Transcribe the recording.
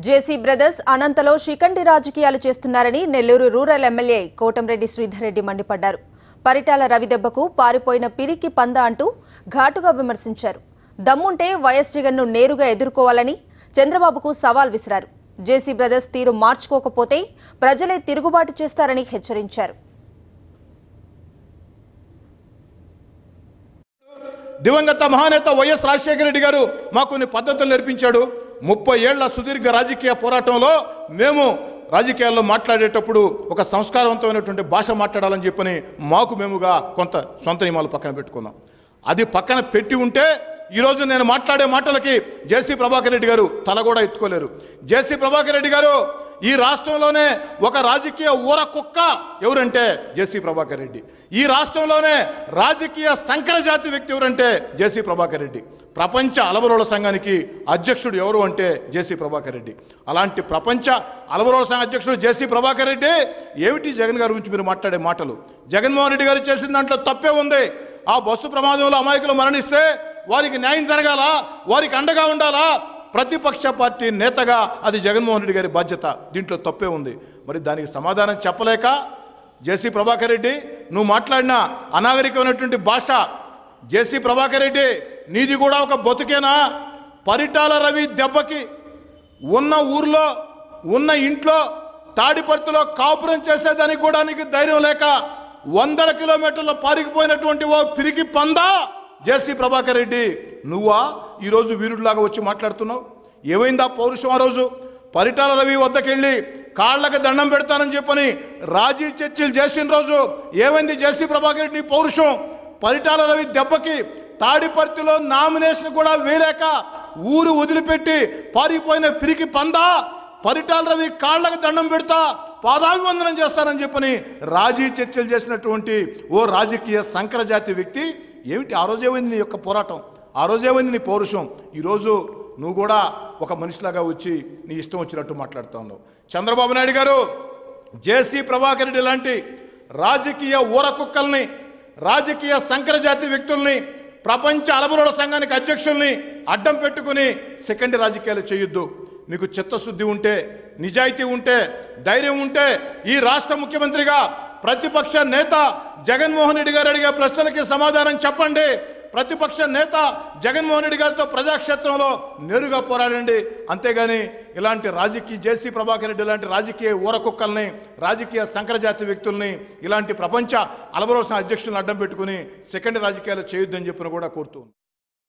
JC brothers అనంతలో Shikhandi రాజకీయాలు చేస్తున్నారని Nellore rural MLA Kotamreddy Sridhar Reddy మండిపడ్డారు. పరిటాల రవిదెబ్బకు పారిపోయిన పిరికి పంద అంటూ ఘాటుగా విమర్శించారు. దమ్ముంటే వైఎస్ జగన్ను నేరుగా ఎదుర్కోవాలని చంద్రబాబుకు సవాల్ విసిరారు. జేసీ బ్రదర్స్ తీరు మార్చుకోకపోతే ప్రజలే తిరుగుబాటు చేస్తారని హెచ్చరించారు. దివంగత మహానేత వైఎస్ రాజశేఖర రెడ్డి గారు మాకు కొన్ని పద్ధతులు నేర్పించాడు. 30 ఏళ్ల సుదీర్ఘ రాజకీయ పోరాటంలో మేము రాజకీయాల్లో మాట్లాడేటప్పుడు ఒక సంస్కారవంతమైనటువంటి భాష మాట్లాడాలని చెప్పని మాకు మేముగా కొంత సొంత నియమాలు పక్కన పెట్టుకున్నాం. అది పక్కన పెట్టి ఉంటే ఈరోజు నేను మాట్లాడే మాటలకి జేసీ ప్రభాకర్ రెడ్డి గారు తల కూడా ఎత్తుకోలేరు. జేసీ ప్రభాకర్ రెడ్డి గారు ఈ రాష్ట్రంలోనే ఒక రాజకీయ ఊర కుక్క ఎవరంటే జేసీ ప్రభాకర్ రెడ్డి. ఈ రాష్ట్రంలోనే రాజకీయ సంకరజాతి వ్యక్తి ఎవరంటే జేసీ ప్రభాకర్ రెడ్డి. ప్రపంచ అలవరోల సంఘానికి అధ్యక్షుడు ఎవరు అంటే జేసీ ప్రభాకర్ రెడ్డి. అలాంటి ప్రపంచ అలవరోల సంఘ అధ్యక్షుడు జేసీ ప్రభాకర్ రెడ్డి ఏమిటి జగన్ గారి గురించి మీరు మాట్లాడే మాటలు? జగన్మోహన్ రెడ్డి గారు చేసిన దాంట్లో తప్పే ఉంది. ఆ బస్సు ప్రమాదంలో అమాయకులు మరణిస్తే వారికి న్యాయం జరగాల, వారికి అండగా ఉండాలా. ప్రతిపక్ష పార్టీ నేతగా అది జగన్మోహన్ రెడ్డి గారి బాధ్యత. దీంట్లో తప్పే ఉంది. మరి దానికి సమాధానం చెప్పలేక జేసీ ప్రభాకర్ రెడ్డి నువ్వు మాట్లాడిన అనాగరికమైనటువంటి భాష. జేసీ ప్రభాకర్ రెడ్డి నీది కూడా ఒక బతుకేనా? పరిటాల రవి దెబ్బకి ఉన్న ఊర్లో ఉన్న ఇంట్లో తాడిపర్తిలో కాపురం చేసేదానికి కూడా నీకు ధైర్యం లేక 100 కిలోమీటర్ల పారిపోయినటువంటి ఓ పిరికి పందా జేసీ ప్రభాకర్ రెడ్డి నువ్వా ఈరోజు వీరుడిలాగా వచ్చి మాట్లాడుతున్నావు? ఏమైందా పౌరుషం? ఆ రోజు పరిటాల రవి వద్దకెళ్ళి కాళ్లకు దండం పెడతానని చెప్పని రాజీ చర్చలు చేసిన రోజు ఏమైంది జేసీ ప్రభాకర్ రెడ్డి పౌరుషం? పరిటాల రవి దెబ్బకి తాడిపర్తిలో నామినేషన్ కూడా వేలేక ఊరు వదిలిపెట్టి పారిపోయిన పిరికి పందా పరిటాల రవి కాళ్లకు దండం పెడతా పాదాభివందనం చేస్తానని చెప్పని రాజీ చర్చలు చేసినటువంటి ఓ రాజకీయ సంకరజాతి వ్యక్తి ఏమిటి? ఆ రోజు ఏమైంది నీ యొక్క పోరాటం? ఆ రోజు ఏమైంది నీ పౌరుషం? ఈరోజు నువ్వు కూడా ఒక మనిషిలాగా వచ్చి నీ ఇష్టం వచ్చినట్టు మాట్లాడుతూ ఉన్నావు. చంద్రబాబు నాయుడు గారు జేసీ ప్రభాకర్ రెడ్డి లాంటి రాజకీయ ఊరకుక్కల్ని, రాజకీయ సంకరజాతి వ్యక్తుల్ని, ప్రపంచ అలబరుల సంఘానికి అధ్యక్షుల్ని అడ్డం పెట్టుకుని సెకండ్ రాజకీయాలు చేయొద్దు. మీకు చిత్తశుద్ధి ఉంటే, నిజాయితీ ఉంటే, ధైర్యం ఉంటే ఈ రాష్ట్ర ముఖ్యమంత్రిగా ప్రతిపక్ష నేత జగన్మోహన్ రెడ్డి గారు అడిగే ప్రశ్నలకి సమాధానం చెప్పండి. ప్రతిపక్ష నేత జగన్మోహన్ రెడ్డి గారితో ప్రజాక్షేత్రంలో నేరుగా పోరాడండి. అంతేగాని ఇలాంటి రాజకీయ జేసీ ప్రభాకర్ రెడ్డి ఇలాంటి రాజకీయ ఊరకుక్కల్ని, రాజకీయ సంకరజాతి వ్యక్తుల్ని, ఇలాంటి ప్రపంచ అలబరోసిన అధ్యక్షులను అడ్డం పెట్టుకుని సెకండ్ రాజకీయాలు చేయొద్దని చెప్పిన కూడా కోరుతూ